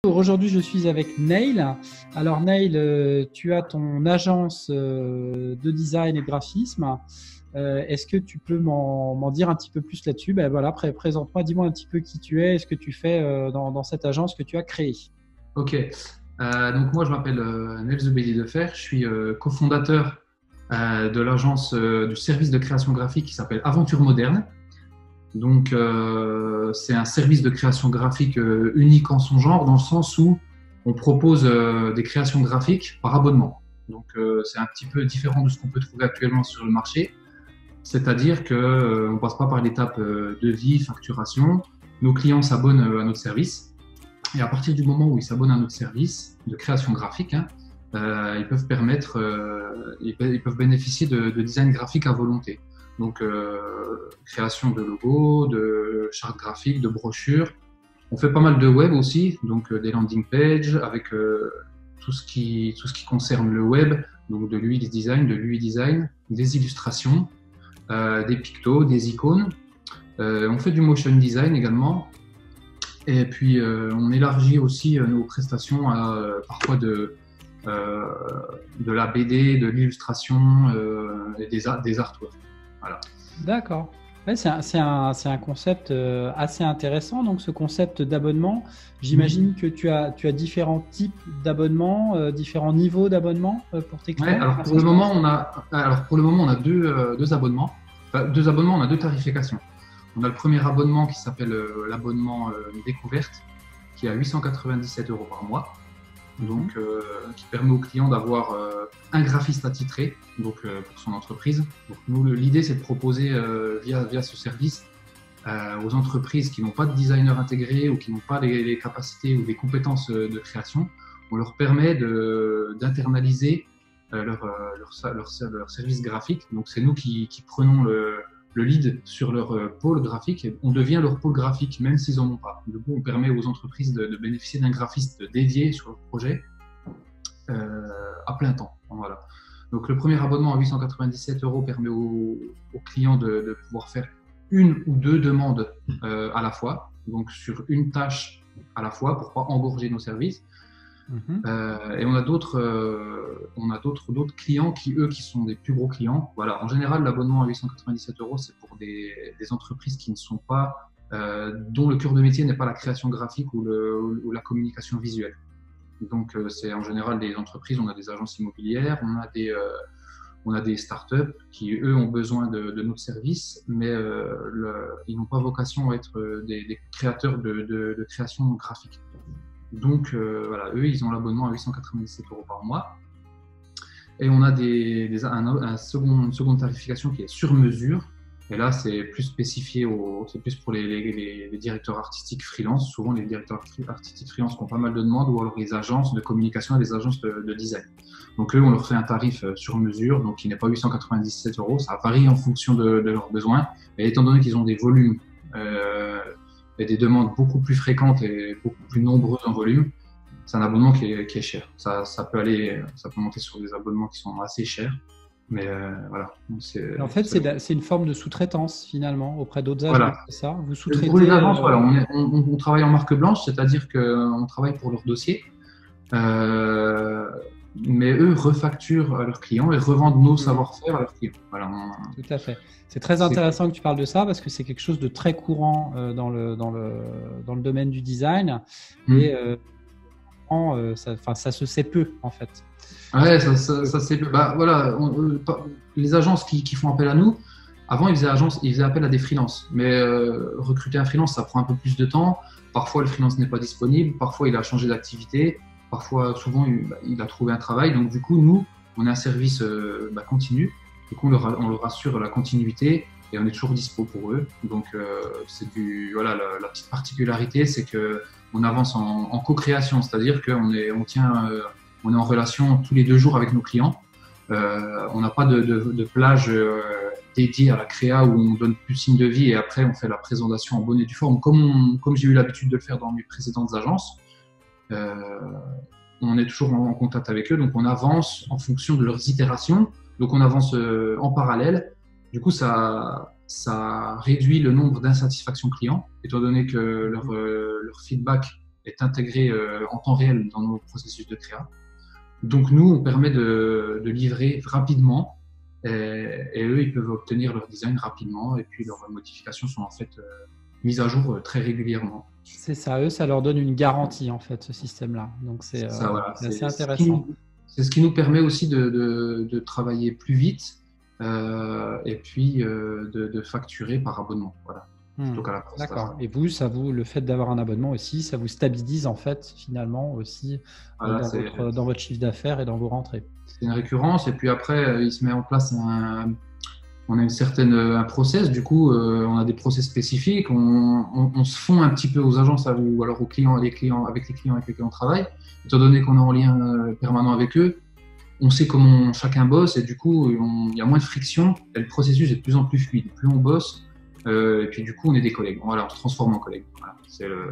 Aujourd'hui, je suis avec Neil. Alors, Neil, tu as ton agence de design et de graphisme. Est-ce que tu peux m'en dire un petit peu plus là-dessus? Ben voilà, présente-moi, dis-moi un petit peu qui tu es et ce que tu fais dans cette agence que tu as créée. Ok. Donc moi je m'appelle Nels Zebedi de Fer, je suis cofondateur de l'agence du service de création graphique qui s'appelle Aventure Moderne. Donc c'est un service de création graphique unique en son genre dans le sens où on propose des créations graphiques par abonnement. Donc c'est un petit peu différent de ce qu'on peut trouver actuellement sur le marché, c'est-à-dire que on passe pas par l'étape devis, facturation. Nos clients s'abonnent à notre service. Et à partir du moment où ils s'abonnent à notre service de création graphique, ils peuvent bénéficier de design graphique à volonté. Donc, création de logos, de chartes graphiques, de brochures. On fait pas mal de web aussi, donc des landing pages avec tout ce qui concerne le web, donc de l'UX design, de l'UI design, des illustrations, des pictos, des icônes. On fait du motion design également. Et puis, on élargit aussi nos prestations à parfois de la BD, de l'illustration et des artworks. Voilà. D'accord. Ouais, c'est un concept assez intéressant. Donc, ce concept d'abonnement, j'imagine que tu as différents types d'abonnements, différents niveaux d'abonnement pour tes Ouais, clients. alors pour le moment, on a deux abonnements. Enfin, deux abonnements, on a deux tarifications. On a le premier abonnement qui s'appelle l'abonnement découverte, qui est à 897 € par mois, donc qui permet aux clients d'avoir un graphiste attitré donc, pour son entreprise. Donc, nous, l'idée, c'est de proposer via ce service aux entreprises qui n'ont pas de designer intégré ou qui n'ont pas les capacités ou les compétences de création. On leur permet d'internaliser leur service graphique. Donc, c'est nous qui prenons le lead sur leur pôle graphique. On devient leur pôle graphique, même s'ils n'en ont pas. Du coup, on permet aux entreprises de bénéficier d'un graphiste dédié sur leur projet à plein temps. Voilà. Donc, le premier abonnement à 897 € permet aux clients de pouvoir faire une ou deux demandes à la fois, donc sur une tâche à la fois pour ne pas engorger nos services. Et on a d'autres clients qui sont des plus gros clients. Voilà. En général, l'abonnement à 897 €, c'est pour des entreprises qui ne sont pas, dont le cœur de métier n'est pas la création graphique ou la communication visuelle. Donc, c'est en général des entreprises, on a des agences immobilières, on a des startups qui, eux, ont besoin de notre service, mais ils n'ont pas vocation à être des créateurs de création graphique. Donc, voilà, eux, ils ont l'abonnement à 897 € par mois. Et on a une seconde tarification qui est sur mesure. Et là, c'est plus spécifié, c'est plus pour les directeurs artistiques freelance. Souvent, les directeurs artistiques freelance qui ont pas mal de demandes, ou alors les agences de communication et les agences de design. Donc, eux, on leur fait un tarif sur mesure, donc qui n'est pas 897 €. Ça varie en fonction de leurs besoins. Et étant donné qu'ils ont des volumes et des demandes beaucoup plus fréquentes et beaucoup plus nombreuses en volume, c'est un abonnement qui est cher. Ça peut monter sur des abonnements qui sont assez chers, mais voilà. En fait, c'est une forme de sous-traitance finalement auprès d'autres agences, Voilà. c'est ça? Vous Pour les sous-traitez agences, voilà, on travaille en marque blanche, c'est-à-dire qu'on travaille pour leur dossier, mais eux refacturent à leurs clients et revendent nos savoir-faire à leurs clients. Voilà, Tout à fait. C'est très intéressant que tu parles de ça parce que c'est quelque chose de très courant dans le domaine du design et ça se sait peu en fait. Ouais, ça c'est bah, voilà, les agences qui font appel à nous, avant ils faisaient appel à des freelances, mais recruter un freelance ça prend un peu plus de temps. Parfois le freelance n'est pas disponible, parfois il a changé d'activité, souvent il a trouvé un travail. Donc du coup nous on a un service continu, du coup on leur assure la continuité et on est toujours dispo pour eux. Donc voilà, la petite particularité c'est que on avance en co-création, c'est-à-dire qu'on est en relation tous les 2 jours avec nos clients. On n'a pas de plage dédiée à la créa où on donne plus signe de vie et après on fait la présentation en bonne et due forme, comme j'ai eu l'habitude de le faire dans mes précédentes agences. On est toujours en contact avec eux, donc on avance en fonction de leurs itérations. Donc on avance en parallèle. Du coup, ça réduit le nombre d'insatisfactions clients, étant donné que leur feedback est intégré en temps réel dans nos processus de créa. Donc nous, on permet de livrer rapidement et eux, ils peuvent obtenir leur design rapidement et puis leurs modifications sont en fait mises à jour très régulièrement. C'est ça, eux, ça leur donne une garantie en fait, ce système-là. Donc c'est voilà, assez intéressant. C'est ce qui nous permet aussi de travailler plus vite et puis de facturer par abonnement. Voilà. Plutôt qu'à la prestation. D'accord. Et vous, le fait d'avoir un abonnement aussi, ça vous stabilise en fait finalement aussi voilà, dans votre chiffre d'affaires et dans vos rentrées. C'est une récurrence et puis après, il se met en place on a un process, du coup, on a des process spécifiques, on se fond un petit peu aux agences ou alors avec les clients avec lesquels on travaille. Étant donné qu'on est en lien permanent avec eux, on sait comment chacun bosse et du coup, il y a moins de friction et le processus est de plus en plus fluide. Plus on bosse, et puis du coup, on est des collègues. Voilà, on se transforme en collègues. Voilà, c'est le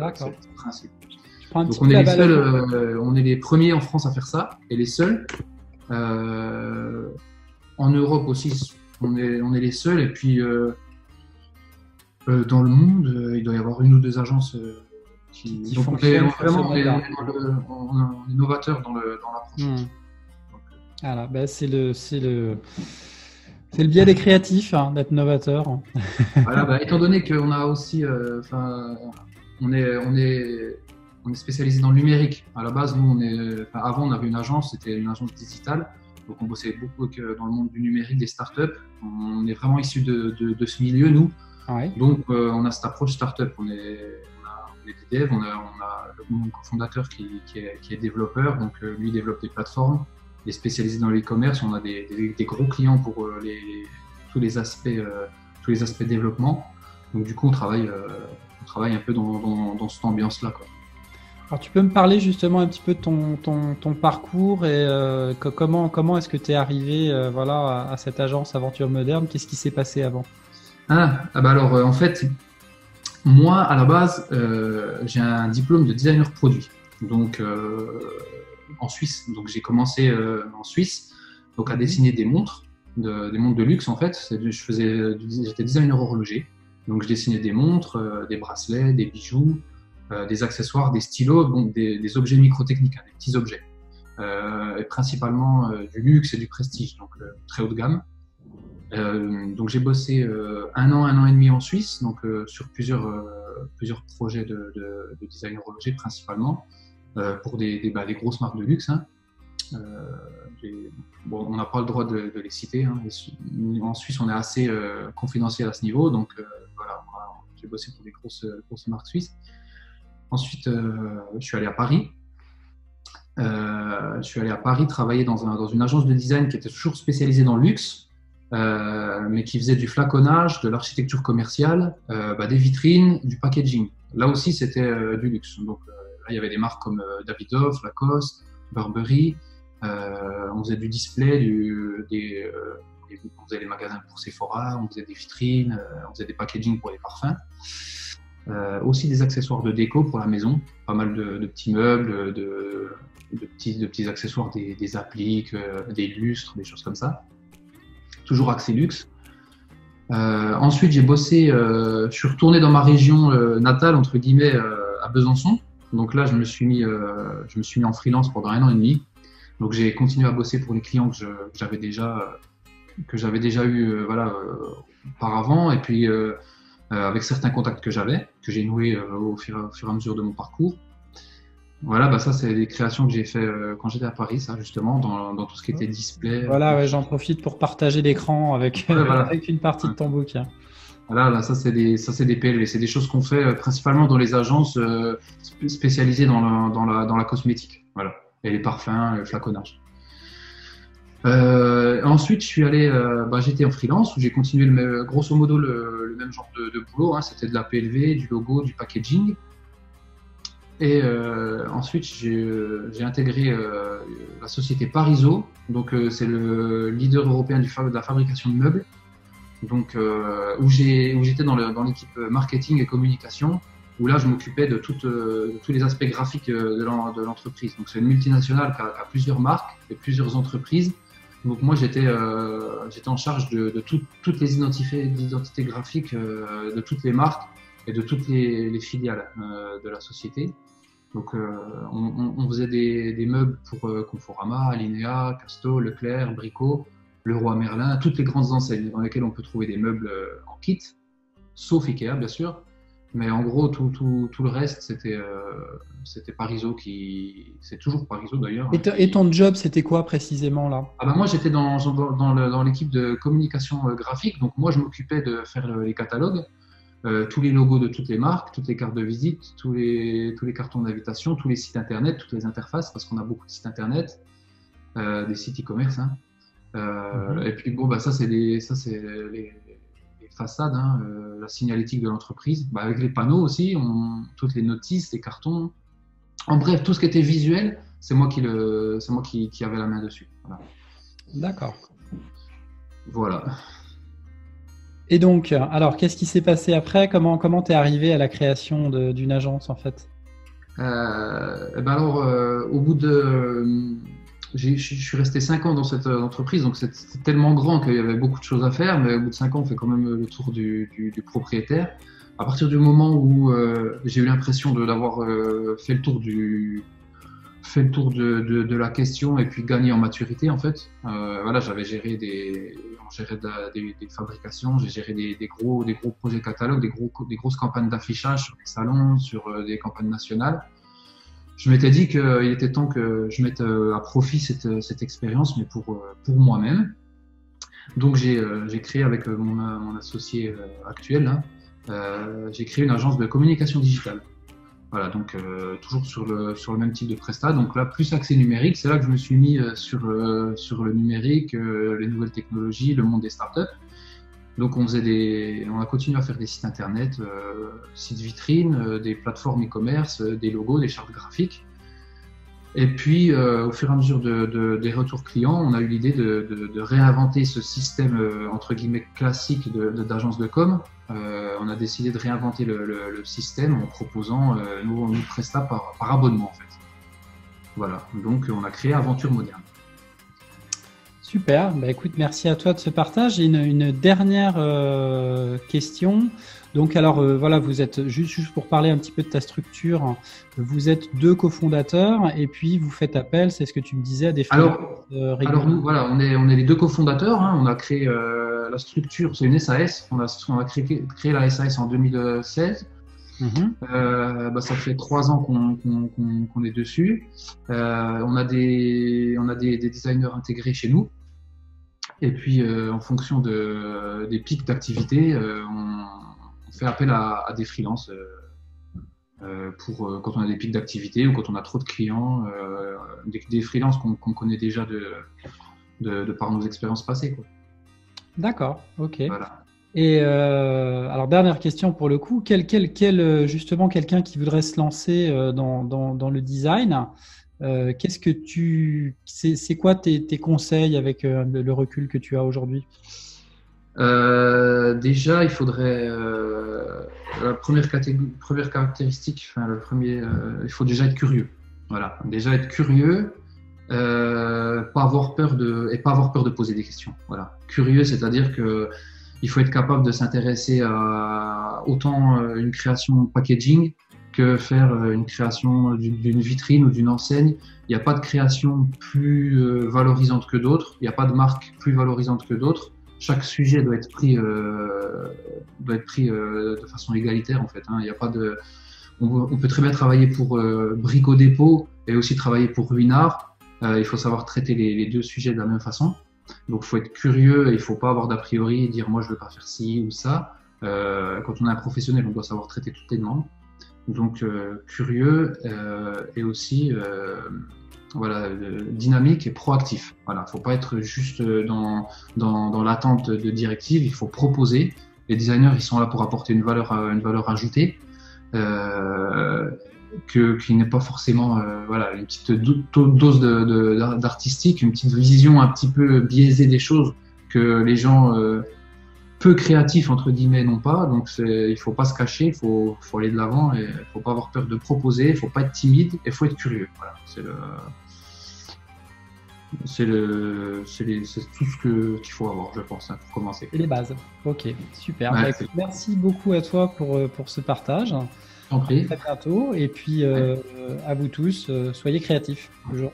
principe. Donc on est les seuls, on est les premiers en France à faire ça et les seuls. En Europe aussi, on est les seuls. Et puis dans le monde, il doit y avoir une ou deux agences qui fonctionnent. On est novateurs dans l'approche. Voilà, ben c'est le biais des créatifs d'être novateur. Voilà, étant donné qu'on a aussi, on est spécialisé dans le numérique. À la base, nous, avant, on avait une agence, c'était une agence digitale. Donc, on bossait beaucoup dans le monde du numérique, des startups. On est vraiment issus de ce milieu, nous. Ouais. Donc, on a cette approche startup. On est des devs, on a mon cofondateur qui est développeur. Donc, lui développe des plateformes. Il est spécialisé dans l'e-commerce. On a des gros clients pour tous les aspects développement. Donc, du coup, on travaille un peu dans cette ambiance-là, quoi. Alors, tu peux me parler justement un petit peu de ton parcours et comment est-ce que tu es arrivé à cette agence Aventure Moderne? Qu'est-ce qui s'est passé avant? Alors, en fait, moi, à la base, j'ai un diplôme de designer produit. Donc, en Suisse. Donc, j'ai commencé en Suisse à dessiner des montres de luxe, en fait. J'étais designer horloger. Donc, je dessinais des montres, des bracelets, des bijoux, des accessoires, des stylos, donc des objets microtechniques, des petits objets. Et principalement du luxe et du prestige, donc très haut de gamme. Donc j'ai bossé un an et demi en Suisse, donc sur plusieurs projets de design horloger principalement, pour des grosses marques de luxe. On n'a pas le droit de les citer. En Suisse, on est assez confidentiel à ce niveau, donc voilà, j'ai bossé pour des grosses marques suisses. Ensuite, je suis allé à Paris. Travailler dans une agence de design qui était toujours spécialisée dans le luxe, mais qui faisait du flaconnage, de l'architecture commerciale, des vitrines, du packaging. Là aussi, c'était du luxe. Donc là, il y avait des marques comme Davidoff, Lacoste, Burberry. On faisait du display, on faisait les magasins pour Sephora, on faisait des vitrines, on faisait des packaging pour les parfums. Aussi des accessoires de déco pour la maison, pas mal de petits meubles, de petits accessoires, des appliques, des lustres, des choses comme ça. Toujours axé luxe. Ensuite, j'ai bossé, je suis retourné dans ma région natale, entre guillemets, à Besançon. Donc là, je me suis mis en freelance pendant 1 an et demi. Donc j'ai continué à bosser pour les clients que j'avais déjà eu auparavant. Et puis avec certains contacts que j'ai noués au fur et à mesure de mon parcours. Voilà, ça c'est des créations que j'ai fait quand j'étais à Paris, ça justement, dans tout ce qui était display. Voilà, ouais, j'en profite pour partager l'écran avec une partie de ton bouquin. Voilà, ça c'est des PLV, c'est des choses qu'on fait principalement dans les agences spécialisées dans la cosmétique, voilà, et les parfums, le flaconnage. Ensuite, je suis allé, j'étais en freelance où j'ai continué grosso modo le même genre de boulot. C'était de la PLV, du logo, du packaging. Et ensuite, j'ai intégré la société Pariso. Donc, c'est le leader européen de la fabrication de meubles. Donc, où j'étais dans l'équipe marketing et communication. Où là, je m'occupais de tous les aspects graphiques de l'entreprise. Donc, c'est une multinationale qui a plusieurs marques et plusieurs entreprises. Donc moi j'étais en charge de toutes les identités graphiques de toutes les marques et de toutes les filiales de la société. Donc, on faisait des meubles pour Conforama, Alinea, Casto, Leclerc, Brico, Leroy Merlin, toutes les grandes enseignes dans lesquelles on peut trouver des meubles en kit, sauf Ikea, bien sûr. Mais en gros, tout le reste, c'était Parizeau c'est toujours Parizeau d'ailleurs. Hein, Et ton job, c'était quoi précisément là? Ah bah moi, j'étais dans l'équipe de communication graphique, donc moi, je m'occupais de faire les catalogues, tous les logos de toutes les marques, toutes les cartes de visite, tous les cartons d'invitation, tous les sites internet, toutes les interfaces, parce qu'on a beaucoup de sites internet, des sites e-commerce. Hein. Et puis bon, bah ça c'est les façades, hein, la signalétique de l'entreprise, bah, avec les panneaux aussi, toutes les notices, les cartons. En bref, tout ce qui était visuel, c'est moi qui avait la main dessus. Voilà. D'accord. Voilà. Et donc, alors, qu'est-ce qui s'est passé après? Comment t'es arrivé à la création d'une agence en fait? Ben alors, au bout de je suis resté 5 ans dans cette entreprise, donc c'était tellement grand qu'il y avait beaucoup de choses à faire, mais au bout de 5 ans, on fait quand même le tour du propriétaire. À partir du moment où j'ai eu l'impression d'avoir fait le tour de la question et puis gagné en maturité, en fait. Voilà, on gérait des fabrications, j'ai géré des gros projets catalogues, des grosses campagnes d'affichage sur des salons, sur des campagnes nationales. Je m'étais dit qu'il était temps que je mette à profit cette expérience, mais pour moi-même. Donc j'ai créé avec mon associé actuel, hein, j'ai créé une agence de communication digitale. Voilà, donc toujours sur le même type de prestat. Donc là, plus accès numérique, c'est là que je me suis mis sur le numérique, les nouvelles technologies, le monde des startups. Donc on a continué à faire des sites internet, sites vitrines, des plateformes e-commerce, des logos, des chartes graphiques. Et puis au fur et à mesure des retours clients, on a eu l'idée de réinventer ce système entre guillemets classique d'agence de com. On a décidé de réinventer le système en proposant nos prestats par abonnement en fait. Voilà, donc on a créé Aventure Moderne. Super, bah, écoute, merci à toi de ce partage. J'ai une dernière question. Donc alors voilà, vous êtes juste pour parler un petit peu de ta structure, vous êtes 2 cofondateurs et puis vous faites appel, c'est ce que tu me disais, à des freelances réguliers. Alors nous, voilà, on est les 2 cofondateurs. Hein, on a créé la structure, c'est une SAS. On a créé la SAS en 2016. Bah, ça fait 3 ans qu'on est dessus. On a des designers intégrés chez nous. Et puis, en fonction des pics d'activité, on fait appel à des freelances pour quand on a des pics d'activité ou quand on a trop de clients, des freelances qu'on connaît déjà de par nos expériences passées, quoi. D'accord, ok. Voilà. Et alors, dernière question pour le coup, justement, quelqu'un qui voudrait se lancer dans le design, c'est quoi tes conseils avec le recul que tu as aujourd'hui? Déjà, il faudrait la première caractéristique, enfin il faut déjà être curieux. Voilà, déjà être curieux, pas avoir peur de poser des questions. Voilà, curieux, c'est-à-dire que il faut être capable de s'intéresser à autant une création packaging que faire une création d'une vitrine ou d'une enseigne. Il n'y a pas de création plus valorisante que d'autres. Il n'y a pas de marque plus valorisante que d'autres. Chaque sujet doit être pris de façon égalitaire en fait. Hein. Il y a pas de, on peut très bien travailler pour Brico Dépôt et aussi travailler pour Ruinart. Il faut savoir traiter les 2 sujets de la même façon. Donc, il faut être curieux et il ne faut pas avoir d'a priori et dire moi je ne veux pas faire ci ou ça. Quand on est un professionnel, on doit savoir traiter toutes les demandes. Donc, curieux et aussi voilà, dynamique et proactif. Voilà, faut pas être juste dans l'attente de directives. Il faut proposer. Les designers, ils sont là pour apporter une valeur ajoutée, qui n'est pas forcément voilà, une petite dose d'artistique, une petite vision un petit peu biaisée des choses que les gens peu créatifs entre guillemets n'ont pas. Donc il faut pas se cacher, il faut aller de l'avant et il faut pas avoir peur de proposer, il faut pas être timide et il faut être curieux. Voilà, c'est tout ce qu'il faut avoir, je pense, hein, pour commencer. C'est les bases. Ok, super. Ouais, Bah, écoute, merci beaucoup à toi pour ce partage. t'en prie. très bientôt. Et puis, à vous tous, soyez créatifs toujours.